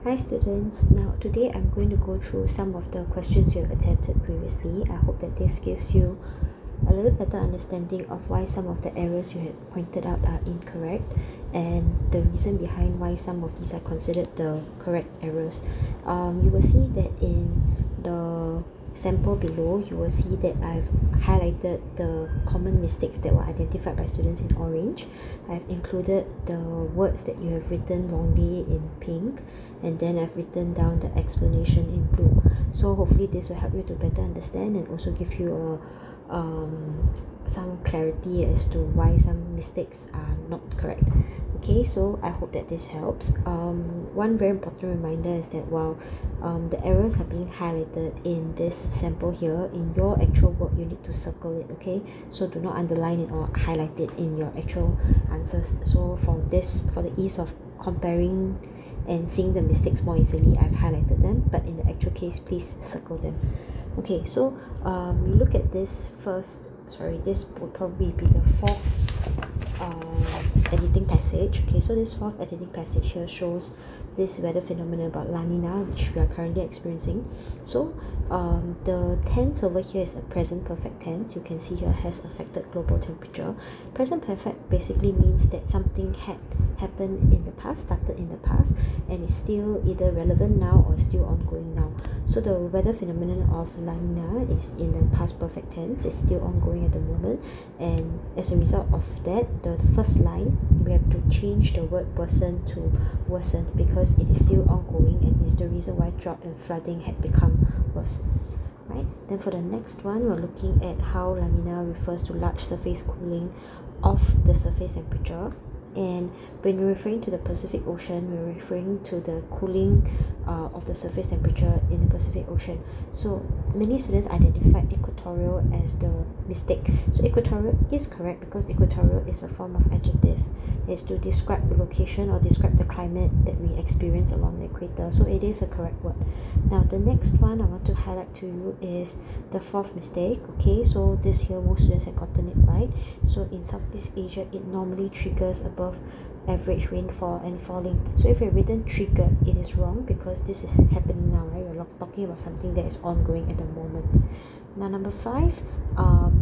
Hi students, now today I'm going to go through some of the questions you have attempted previously. I hope that this gives you a little better understanding of why some of the errors you had pointed out are incorrect and the reason behind why some of these are considered the correct errors. You will see that in the sample below, you will see that I've highlighted the common mistakes that were identified by students in orange. I've included the words that you have written wrongly in pink, and then I've written down the explanation in blue. So hopefully this will help you to better understand and also give you some clarity as to why some mistakes are not correct. Okay, so I hope that this helps. One very important reminder is that while the errors are being highlighted in this sample here, in your actual work you need to circle it, okay? So do not underline it or highlight it in your actual answers. So for the ease of comparing and seeing the mistakes more easily, I've highlighted them, but in the actual case, please circle them. Okay, so you look at this this would probably be the fourth editing passage. Okay, so this fourth editing passage here shows this weather phenomenon about La Nina, which we are currently experiencing. So the tense over here is a present perfect tense. You can see here has affected global temperature. Present perfect basically means that something had happened in the past, started in the past, and is still either relevant now or still ongoing now. So the weather phenomenon of La Nina is in the past perfect tense, it's still ongoing at the moment, and as a result of that, the first line, we have to change the word worsen to worsen because it is still ongoing and is the reason why drought and flooding had become worse. Right? Then for the next one, we're looking at how La Nina refers to large surface cooling of the surface temperature. And when we're referring to the Pacific Ocean, we're referring to the cooling of the surface temperature in the Pacific Ocean. So many students identified equatorial as the mistake. So equatorial is correct because equatorial is a form of adjective. It's to describe the location or describe the climate that we experience along the equator. So it is a correct word. Now the next one I want to highlight to you is the fourth mistake. Okay, so this here most students have gotten it right. So in Southeast Asia, it normally triggers above average rainfall and falling. So if you've written triggered, it is wrong because this is happening now, right? We're talking about something that is ongoing at the moment. Now number 5,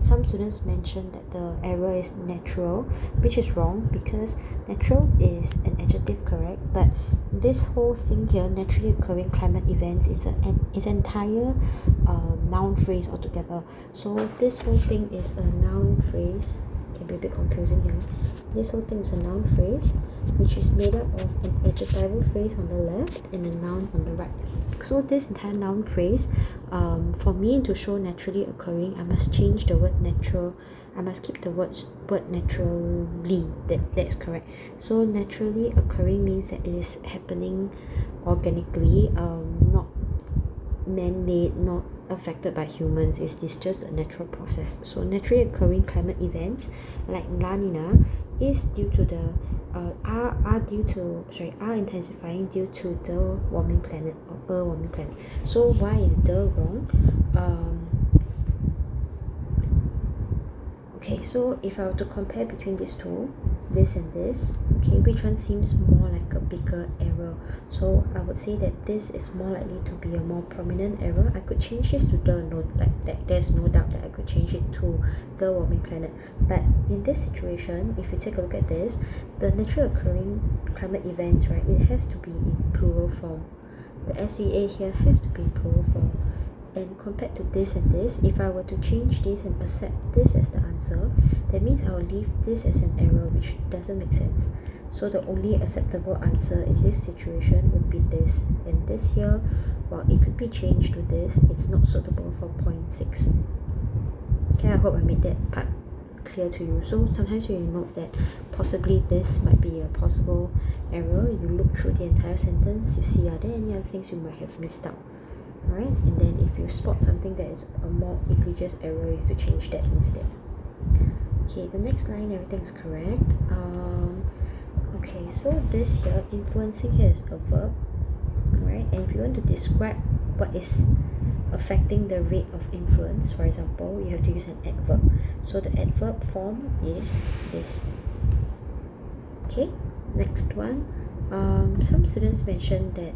some students mentioned that the error is natural, which is wrong because natural is an adjective, correct? But this whole thing here, naturally occurring climate events, it's an entire noun phrase altogether. So this whole thing is a noun phrase. Can be a bit confusing here. This whole thing is a noun phrase which is made up of an adjectival phrase on the left and a noun on the right. So this entire noun phrase, for me to show naturally occurring, I must change the word natural. I must keep the word naturally. That's correct. So naturally occurring means that it is happening organically, not man-made, not affected by humans. It's just a natural process. So naturally occurring climate events like La Nina is due to the are intensifying due to the warming planet or a warming planet. So why is the wrong? Okay, so if I were to compare between these two, this and this, okay, which one seems more like a bigger error? So I would say that this is more likely to be a more prominent error. I could change this to the no, like there's no doubt that I could change it to the warming planet. But in this situation, if you take a look at this, the naturally occurring climate events, right, it has to be in plural form. The SEA here has to be in plural form. And compared to this and this, if I were to change this and accept this as the answer, that means I will leave this as an error, which doesn't make sense. So the only acceptable answer in this situation would be this. And this here, while it could be changed to this, it's not suitable for point 6. Okay, I hope I made that part clear to you. So sometimes when you note that possibly this might be a possible error, you look through the entire sentence, you see are there any other things you might have missed out. Alright, and then if you spot something that is a more egregious error, you have to change that instead. Okay, the next line, everything is correct. Okay, so this here, influencing here is a verb. Alright, and if you want to describe what is affecting the rate of influence, for example, you have to use an adverb. So the adverb form is this. Okay, next one. Some students mentioned that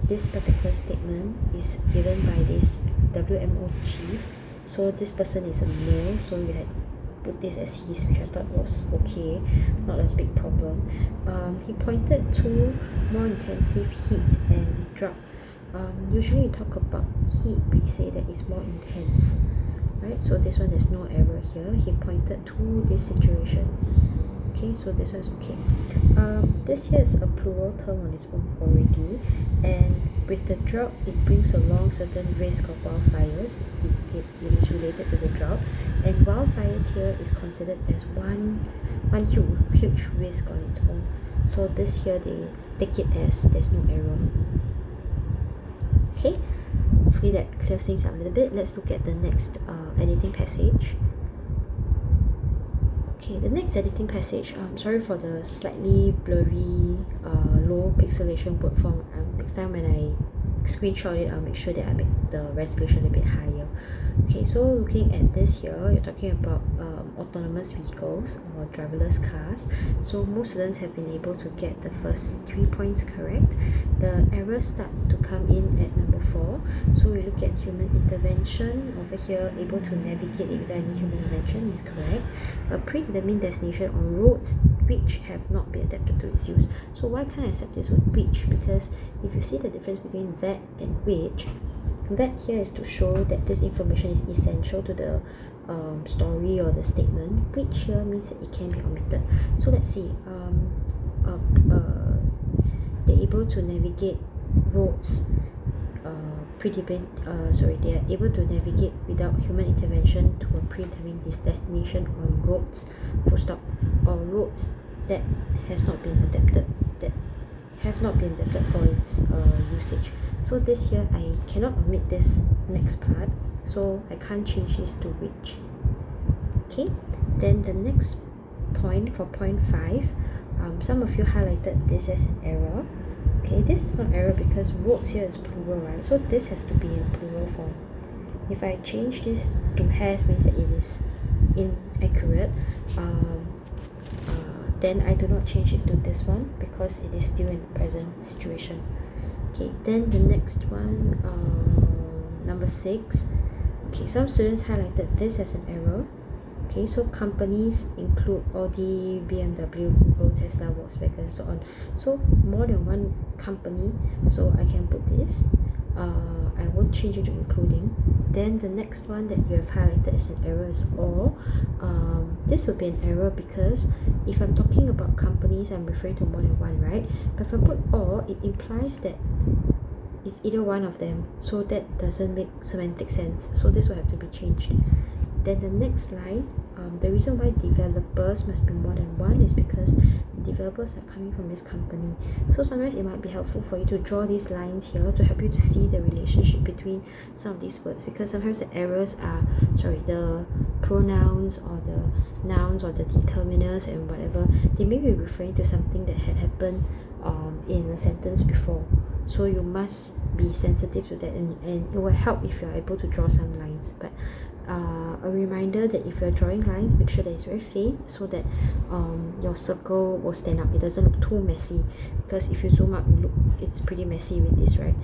this particular statement is given by this WMO chief. So this person is a male, so you had put this as his, which I thought was okay, not a big problem. He pointed to more intensive heat and drought. Usually you talk about heat, we say that it's more intense, right? So this one, there's no error here. He pointed to this situation. Okay, so this one is okay. This here is a plural term on its own already, and with the drought, it brings along certain risk of wildfires. It is related to the drought, and wildfires here is considered as one huge risk on its own. So this here, they take it as there's no error. Okay, hopefully that clears things up a little bit. Let's look at the next editing passage. Okay, the next editing passage, sorry for the slightly blurry, low pixelation word form. Next time when I screenshot it, I'll make sure that I make the resolution a bit higher. Okay, so looking at this here, you're talking about autonomous vehicles or driverless cars. So most students have been able to get the first 3 points correct. The errors start to come in at number 4. So we look at human intervention over here, able to navigate it without any human intervention is correct. A predetermined destination on roads which have not been adapted to its use. So why can't I accept this word which? Because if you see the difference between that and which, that here is to show that this information is essential to the story or the statement, which here means that it can be omitted. So let's see, they're able to navigate roads, they are able to navigate without human intervention to a predetermined destination on roads, full stop, or roads that have not been adapted for its usage. So this here, I cannot omit this next part, so I can't change this to which. Okay, then the next point for point 5, some of you highlighted this as an error. Okay, this is not error because roads here is plural, right? So this has to be in plural form. If I change this to has, means that it is inaccurate. Then I do not change it to this one because it is still in the present situation. Okay, then the next one, number 6. Okay, some students highlighted this as an error. Okay, so companies include Audi, BMW, Google, Tesla, Volkswagen, and so on. So more than one company, so I can put this. I won't change it to including. Then the next one that you have highlighted as an error is or. This would be an error because if I'm talking about companies, I'm referring to more than one, right? But if I put or, it implies that it's either one of them, so that doesn't make semantic sense. So this will have to be changed. Then the next line, the reason why developers must be more than one is because developers are coming from this company. So sometimes it might be helpful for you to draw these lines here to help you to see the relationship between some of these words, because sometimes the errors are, the pronouns or the nouns or the determiners and whatever, they may be referring to something that had happened in a sentence before. So you must be sensitive to that, and it will help if you are able to draw some lines. But a reminder that if you're drawing lines, make sure that it's very faint so that your circle will stand up. It doesn't look too messy, because if you zoom up, it's pretty messy with this, right?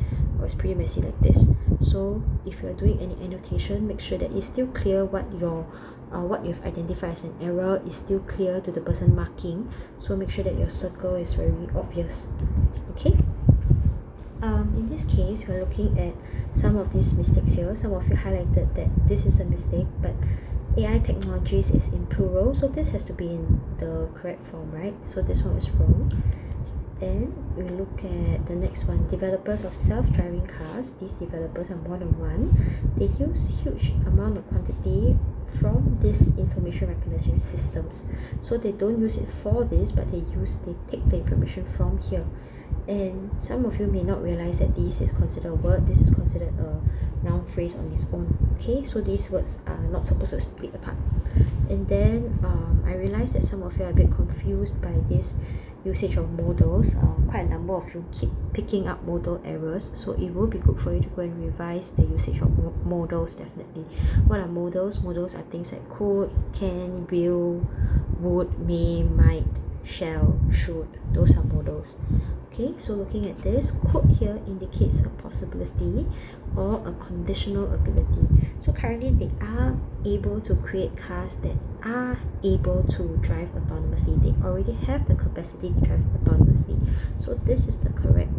Or it's pretty messy like this. So if you're doing any annotation, make sure that it's still clear what you've identified as an error is still clear to the person marking. So make sure that your circle is very obvious. Okay. In this case, we're looking at some of these mistakes here. Some of you highlighted that this is a mistake, but AI technologies is in plural, so this has to be in the correct form, right? So this one is wrong. Then we look at the next one, developers of self-driving cars. These developers are more than one. They use huge amount of quantity from this information recognition systems. So they don't use it for this, but they take the information from here. And some of you may not realize that this is considered a word, this is considered a noun phrase on its own. Okay, so these words are not supposed to split apart. And then I realized that some of you are a bit confused by this usage of modals. Quite a number of you keep picking up modal errors, so it will be good for you to go and revise the usage of modals. Definitely. What are modals? Modals are things like could, can, will, would, may, might, shall, should, those are modals. Okay, so looking at this, could here indicates a possibility or a conditional ability. So currently they are able to create cars that are able to drive autonomously. They already have the capacity to drive autonomously. So this is the correct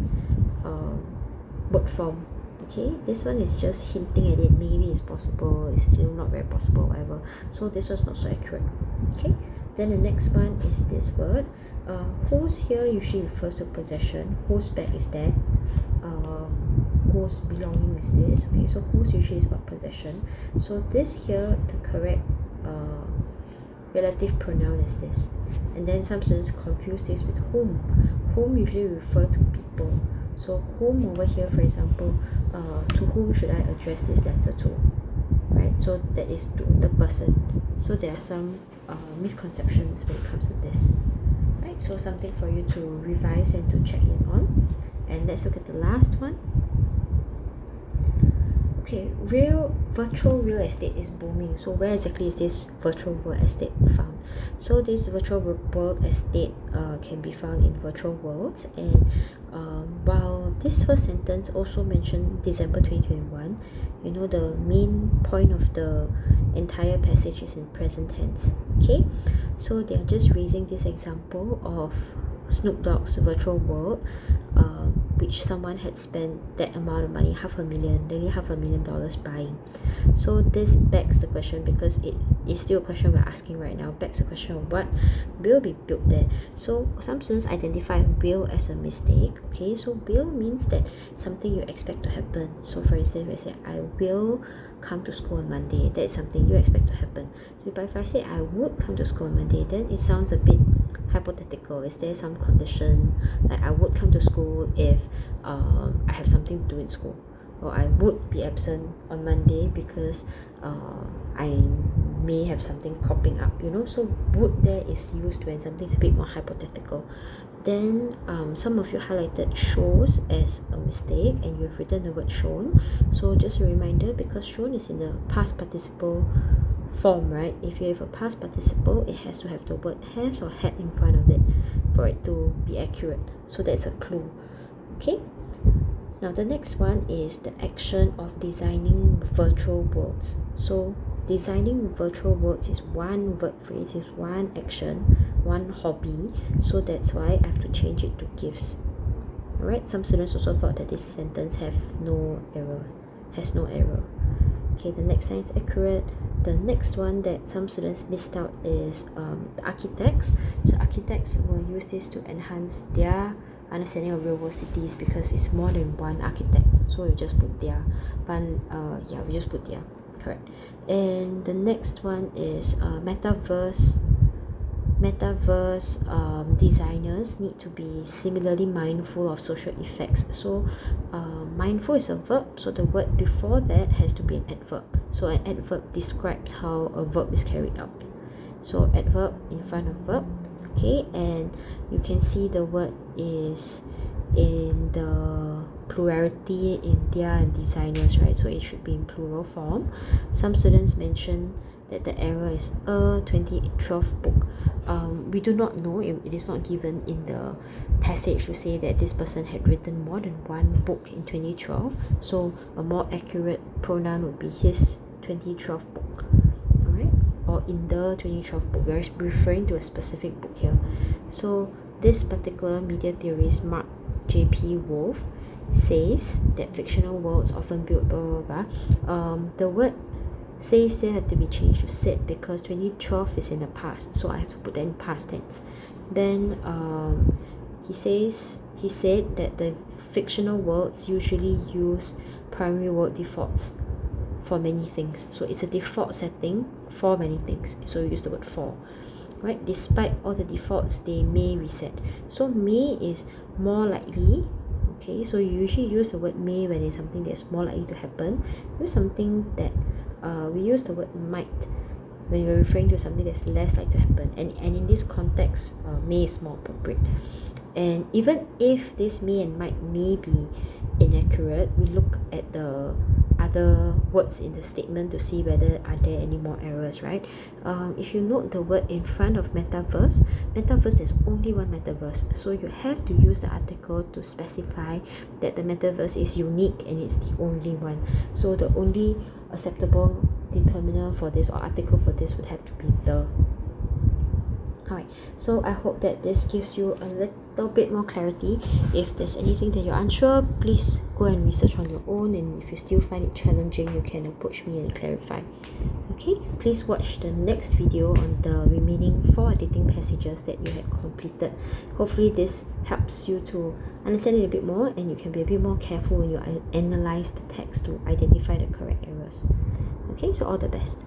word form. Okay, this one is just hinting at it. Maybe it's possible, it's still not very possible, whatever. So this was not so accurate. Okay, then the next one is this word. Whose here usually refers to possession. Whose bag is that? Whose belonging is this? Okay, so whose usually is about possession. So this here, the correct relative pronoun is this. And then some students confuse this with whom. Whom usually refer to people. So whom over here, for example, to whom should I address this letter to? Right, so that is to the person. So there are some misconceptions when it comes to this. Right, so something for you to revise and to check in on. And let's look at the last one. Okay, virtual real estate is booming. So where exactly is this virtual world estate found? So this virtual world estate can be found in virtual worlds. And while this first sentence also mentioned December 2021, you know, the main point of the entire passage is in present tense. Okay, so they are just raising this example of Snoop Dogg's virtual world, which someone had spent that amount of money, nearly $500,000 buying. So this begs the question, because it is still a question we're asking right now, begs the question of what will be built there. So some students identify will as a mistake. Okay, so will means that something you expect to happen. So for instance, we say I will come to school on Monday. That is something you expect to happen. So if I say I would come to school on Monday, then it sounds a bit hypothetical. Is there some condition, like I would come to school if I have something to do in school, or I would be absent on Monday because I may have something popping up, you know. So would there is used when something's a bit more hypothetical. Then some of you highlighted shows as a mistake, and you've written the word shown. So just a reminder, because shown is in the past participle form, right? If you have a past participle, it has to have the word has or had in front of it for it to be accurate. So that's a clue. Okay, now the next one is the action of designing virtual worlds. So designing virtual worlds is one verb phrase, is one action, one hobby. So that's why I have to change it to gifts. Alright, some students also thought that this sentence has no error. Okay, the next line is accurate. The next one that some students missed out is the architects. So architects will use this to enhance their understanding of real world cities, because it's more than one architect. So we just put their we just put their, correct. And the next one is metaverse designers need to be similarly mindful of social effects. So mindful is a verb, so the word before that has to be an adverb. So an adverb describes how a verb is carried out. So adverb in front of verb. Okay, and you can see the word is in the plurality in their and designers, right? So it should be in plural form. Some students mention that the error is a 2012 book. We do not know, it is not given in the passage to say that this person had written more than one book in 2012. So a more accurate pronoun would be his 2012 book. Alright, or in the 2012 book. We're referring to a specific book here. So this particular media theorist, Mark J.P. Wolf, says that fictional worlds often build blah blah blah. The word says they have to be changed to said, because 2012 is in the past, so I have to put that in past tense. Then he said that the fictional worlds usually use primary word defaults for many things. So it's a default setting for many things, so we use the word for, right? Despite all the defaults, they may reset. So may is more likely. Okay, so you usually use the word may when it's something that's more likely to happen. Use something that we use the word might when we're referring to something that's less likely to happen, and in this context may is more appropriate. And even if this may and might may be inaccurate, we look at the other words in the statement to see whether are there any more errors, right? If you note the word in front of metaverse, there's only one metaverse, so you have to use the article to specify that the metaverse is unique and it's the only one. So the only acceptable determiner for this or article for this would have to be the. Alright, so I hope that this gives you a little bit more clarity. If there's anything that you're unsure, please go and research on your own, and if you still find it challenging, you can approach me and clarify. Okay, please watch the next video on the remaining 4 editing passages that you had completed. Hopefully this helps you to understand it a bit more, and you can be a bit more careful when you analyze the text to identify the correct errors. Okay, so all the best.